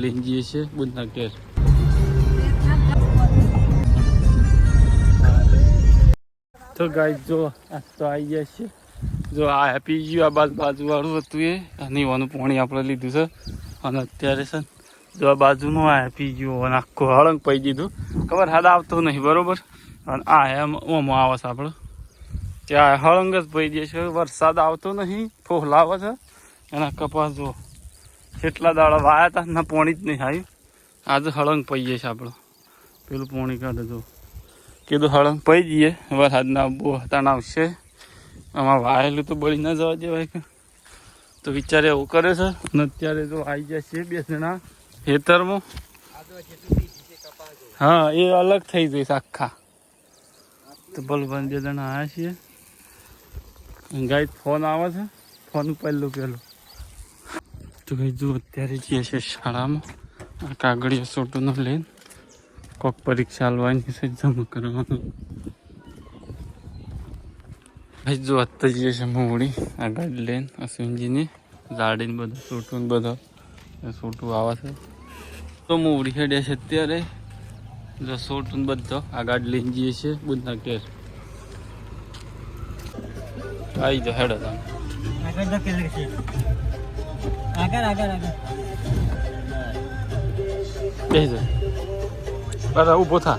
લઈને જઈએ છીએ બુધના ઘેર. તો ગાઈસ જો આ તો આવી ગયા છે. જો આ હેપી ગયું આ બાજુવાળું હતું એ નીવાનું પાણી આપણે લીધું છે. અને અત્યારે છે જો આ બાજુનું આ હેપી ગયું અને આખો હળંગ પી દીધું. ખબર હાદ આવતો નહીં બરોબર. અને આ એમ ઓમો આવે છે આપણે ત્યાં હળંગ જ પી દે છે. વરસાદ આવતો નહીં ફોહલા આવે છે. એના કપાસ જો કેટલા દાડા વાયા હતા ના પાણી જ નહીં આવ્યું. આજે હળંગ પી છે આપણો પેલું પાણી કાઢે જો કીધું હળંગ પી જઈએ વરસાદના બહુ તાણ આવશે. આમાં વાયેલું તો બળી ના જવા દેવાય કે તો વિચારે એવું કરે છે. અને અત્યારે તો આવી જાય છે 2 જણા ખેતરમાં. હા એ અલગ થઈ જઈશ આખા. તો બલબન 2 જણા આવ્યા છીએ. ગાઈ ફોન આવે છે ફોન પહેલું તો ભાઈ જો અત્યારે જઈએ છે શાળામાં આ કાગળિયો સોટોનો લઈને કોક પરીક્ષા આલવાની છે જમા કરવાનું. ભાઈ જો અત્યારે જઈએ છે મોવડી આ ગાડી લઈને અશ્વિનજીની લાડીને બધું સોટું બધો સોટું આવે છે. તો મોવડી હેડે છે અત્યારે જો સોટું બધો આ ગાડી લઈને જઈએ છીએ બુધના ઘેર. આવી જાઓ હેડો તમે બેસી બરાબર ઊભો થા.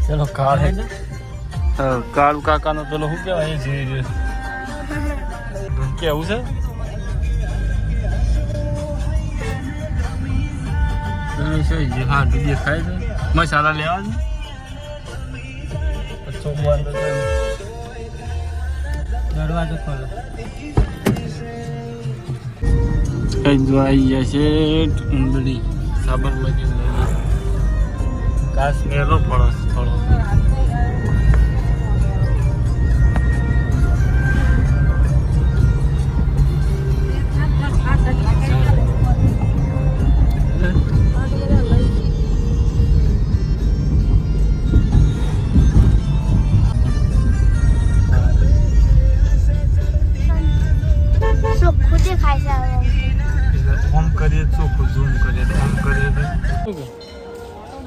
ચલો કાળુ કાકાનો પેલો શું કહેવાય છે કેવું છે હા દેખાય છે મસાલા લેવા છે. દરવાજો ખોલો કઈ જો આવી ગયા છે ઊંડળી સાબરમતી કાશ મેલો પડો થોડો.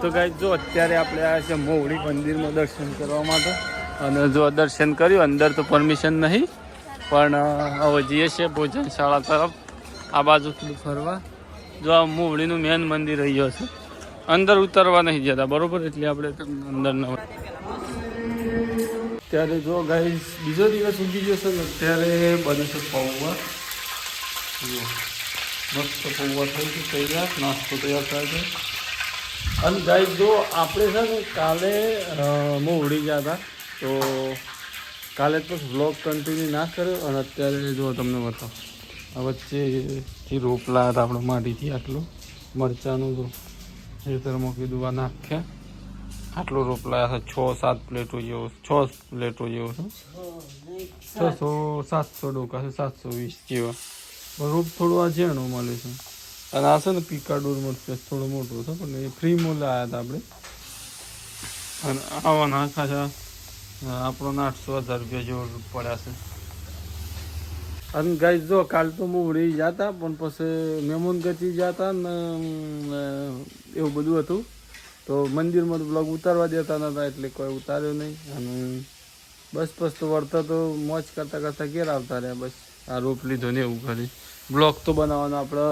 તો ગાઈસ જો અત્યારે આપણે આવ્યા છે મોવડી મંદિરમાં દર્શન કરવા માટે. અને જો દર્શન કર્યું અંદર તો પરમિશન નહીં પણ હવે જઈએ છીએ ભોજનશાળા તરફ આ બાજુ થોડું ફરવા. જો આ મોવડીનું મેન મંદિર રહ્યો છે અંદર ઉતરવા નહીં જતા બરોબર એટલે આપણે અંદર ન. ત્યારે જો ગાઈસ બીજો દિવસ ઉગી ગયો છે ને અત્યારે બને છે પૌવા. મસ્ત પૌવા થઈ છે તૈયાર નાસ્તો તૈયાર થાય છે. અને ગાઈસ જો આપણે છે ને કાલે મોવડી ગયા હતા તો કાલે તો વ્લોગ કન્ટિન્યુ ના કર્યો. અને અત્યારે જો તમને બતાવો આ વચ્ચેથી રોપલા હતા આપણે માટીથી આટલું મરચાંનું જો ખેતરમાં કીધું આ નાખ્યા આટલો રોપલા છે 6-7 પ્લેટો જેવો 6 પ્લેટો જેવો છે 600-700 ડોકા છે 720 જેવા. રોપ થોડું આ ઝેણું મળે છે. અને આ છે ને પિકાડોર મરચાં થોડો મોટો છે પણ એ ફ્રીમાં લાવ્યા હતા આપણે. અને આવાના ખાસા આપણને 800-1000 રૂપિયા જેવો પડ્યા છે. અને ગાઈસ જો કાલ તો મોવડી જતા પણ પછી મહેમાન ગતિ જતા ને એવું બધું હતું તો મંદિરમાં બ્લોગ ઉતારવા દેતા નતા એટલે કોઈ ઉતાર્યો નહીં. અને બસ તો વળતા તો મોજ કરતા ઘેર આવતા રહ્યા. બસ આ રોપ લીધો ને એવું કરી બ્લોગ તો બનાવવાનો આપણે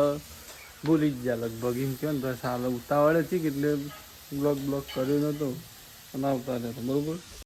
ભૂલી જ ગયા લગભગ એમ કહો ને તો સાલ ઉતાવળે હતી કે એટલે બ્લોગ કર્યો નહોતો અને આવતા રહેતો બરાબર.